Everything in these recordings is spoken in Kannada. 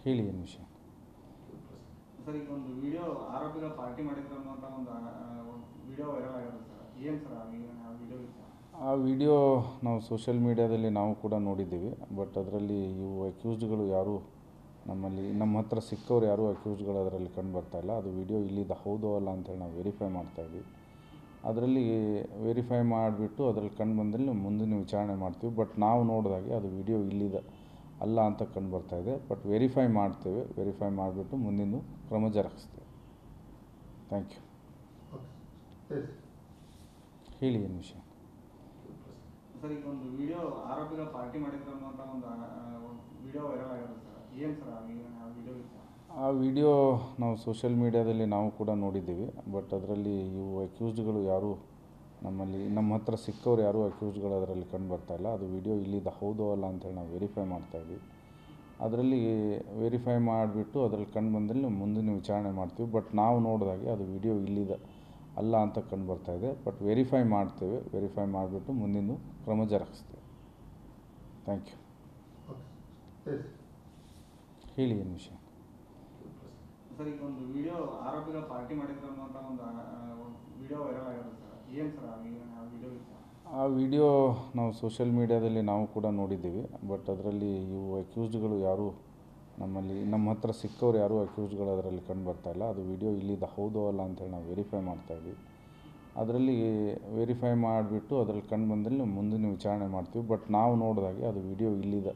ಹೇಳಿ ಏನು ವಿಷಯ? ಸರ್, ಈಗ ಒಂದು ವಿಡಿಯೋ ಆರೋಪಿಗಳ ಪಾರ್ಟಿ ಮಾಡಿದ್ರು ಅನ್ನುವಂಥ ಒಂದು ವಿಡಿಯೋ ವೈರಲ್ ಆಗಿರುತ್ತೆ ಸರ್. ಏನು ಸರ್ ಆ ವಿಡಿಯೋ ವಿಷಯ? ಆ ವಿಡಿಯೋ ನಾವು ಸೋಷಿಯಲ್ ಮೀಡಿಯಾದಲ್ಲಿ ನಾವು ಕೂಡ ನೋಡಿದ್ದೀವಿ. ಬಟ್ ಅದರಲ್ಲಿ ಇವು ಅಕ್ಯೂಸ್ಡ್ಗಳು ಯಾರೂ ನಮ್ಮ ಹತ್ರ ಸಿಕ್ಕವ್ರು ಯಾರೂ ಅಕ್ಯೂಸ್ಡ್ಗಳು ಅದರಲ್ಲಿ ಕಂಡು ಬರ್ತಾಯಿಲ್ಲ. ಅದು ವಿಡಿಯೋ ಇಲ್ಲಿದ್ದು ಹೌದೋ ಅಲ್ಲ ಅಂತೇಳಿ ನಾವು ವೆರಿಫೈ ಮಾಡ್ತಾಯಿದ್ವಿ. ಅದರಲ್ಲಿ ವೆರಿಫೈ ಮಾಡಿಬಿಟ್ಟು ಅದರಲ್ಲಿ ಕಂಡು ಬಂದಲ್ಲಿ ಮುಂದಿನ ವಿಚಾರಣೆ ಮಾಡ್ತೀವಿ. ಬಟ್ ನಾವು ನೋಡಿದಾಗೆ ಅದು ವಿಡಿಯೋ ಇಲ್ಲಿದೆ ಅಲ್ಲ ಅಂತ ಕಂಡು ಬರ್ತಾಯಿದೆ. ಬಟ್ ವೆರಿಫೈ ಮಾಡ್ತೇವೆ. ವೆರಿಫೈ ಮಾಡಿಬಿಟ್ಟು ಮುಂದಿನ ಕ್ರಮ ಜರುಗಿಸ್ತೇವೆ. Thank you. ಹೇಳಿ ಏನು ವಿಷಯ? ಸರ್, ಈಗ ಒಂದು ವಿಡಿಯೋ ಆರೋಪಿಗಳ ಪಾರ್ಟಿ ಮಾಡಿದ್ರು ಅನ್ನುವಂಥ ಒಂದು ವಿಡಿಯೋ ವೈರಲ್ ಆಗಿರುತ್ತೆ ಸರ್. ಏನು ಸರ್ ಆ ವಿಡಿಯೋ ವಿಷಯ? ಆ ವಿಡಿಯೋ ನಾವು ಸೋಷಿಯಲ್ ಮೀಡಿಯಾದಲ್ಲಿ ನಾವು ಕೂಡ ನೋಡಿದ್ದೀವಿ. ಬಟ್ ಅದರಲ್ಲಿ ಇವು ಅಕ್ಯೂಸ್ಡ್ಗಳು ಯಾರೂ ನಮ್ಮ ಹತ್ರ ಸಿಕ್ಕವ್ರು ಯಾರೂ ಅಕ್ಯೂಸ್ಡ್ಗಳು ಅದರಲ್ಲಿ ಕಂಡು ಬರ್ತಾಯಿಲ್ಲ. ಅದು ವಿಡಿಯೋ ಇಲ್ಲಿದ್ದು ಹೌದೋ ಅಲ್ಲ ಅಂತೇಳಿ ನಾವು ವೆರಿಫೈ ಮಾಡ್ತಾಯಿದ್ವಿ. ಅದರಲ್ಲಿ ವೆರಿಫೈ ಮಾಡಿಬಿಟ್ಟು ಅದರಲ್ಲಿ ಕಂಡು ಬಂದಲ್ಲಿ ಮುಂದಿನ ವಿಚಾರಣೆ ಮಾಡ್ತೀವಿ. ಬಟ್ ನಾವು ನೋಡಿದಾಗೆ ಅದು ವಿಡಿಯೋ ಇಲ್ಲಿದೆ ಅಲ್ಲ ಅಂತ ಕಂಡು ಬರ್ತಾಯಿದೆ. ಬಟ್ ವೆರಿಫೈ ಮಾಡ್ತೇವೆ. ವೆರಿಫೈ ಮಾಡಿಬಿಟ್ಟು ಮುಂದಿನ ಕ್ರಮ ಜರುಗಿಸ್ತೇವೆ. Thank you. ಹೇಳಿ ಏನು ವಿಷಯ? ಸರ್, ಈಗ ಒಂದು ವಿಡಿಯೋ ಆರೋಪಿಗಳ ಪಾರ್ಟಿ ಮಾಡಿದ್ರು ಅನ್ನುವಂಥ ಒಂದು ವಿಡಿಯೋ ವೈರಲ್ ಆಗಿರುತ್ತೆ ಸರ್. ಏನು ಸರ್ ಆ ವಿಡಿಯೋ ವಿಷಯ? ಆ ವಿಡಿಯೋ ನಾವು ಸೋಷಿಯಲ್ ಮೀಡಿಯಾದಲ್ಲಿ ನಾವು ಕೂಡ ನೋಡಿದ್ದೀವಿ. ಬಟ್ ಅದರಲ್ಲಿ ಇವು ಅಕ್ಯೂಸ್ಡ್ಗಳು ಯಾರೂ ನಮ್ಮ ಹತ್ರ ಸಿಕ್ಕವ್ರು ಯಾರೂ ಅಕ್ಯೂಸ್ಡ್ಗಳು ಅದರಲ್ಲಿ ಕಂಡು ಬರ್ತಾಯಿಲ್ಲ. ಅದು ವಿಡಿಯೋ ಇಲ್ಲಿದ್ದು ಹೌದೋ ಅಲ್ಲ ಅಂತೇಳಿ ನಾವು ವೆರಿಫೈ ಮಾಡ್ತಾಯಿದ್ವಿ. ಅದರಲ್ಲಿ ವೆರಿಫೈ ಮಾಡಿಬಿಟ್ಟು ಅದರಲ್ಲಿ ಕಂಡು ಬಂದಲ್ಲಿ ಮುಂದಿನ ವಿಚಾರಣೆ ಮಾಡ್ತೀವಿ. ಬಟ್ ನಾವು ನೋಡಿದಾಗೆ ಅದು ವಿಡಿಯೋ ಇಲ್ಲಿದೆ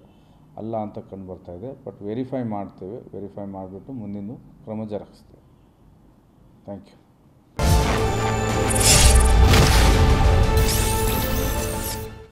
ಅಲ್ಲ ಅಂತ ಕಂಡು ಬರ್ತಾಯಿದೆ. ಬಟ್ ವೆರಿಫೈ ಮಾಡ್ತೇವೆ. ವೆರಿಫೈ ಮಾಡಿಬಿಟ್ಟು ಮುಂದಿನ ಕ್ರಮ ಜರುಗಿಸ್ತೇವೆ. Thank you.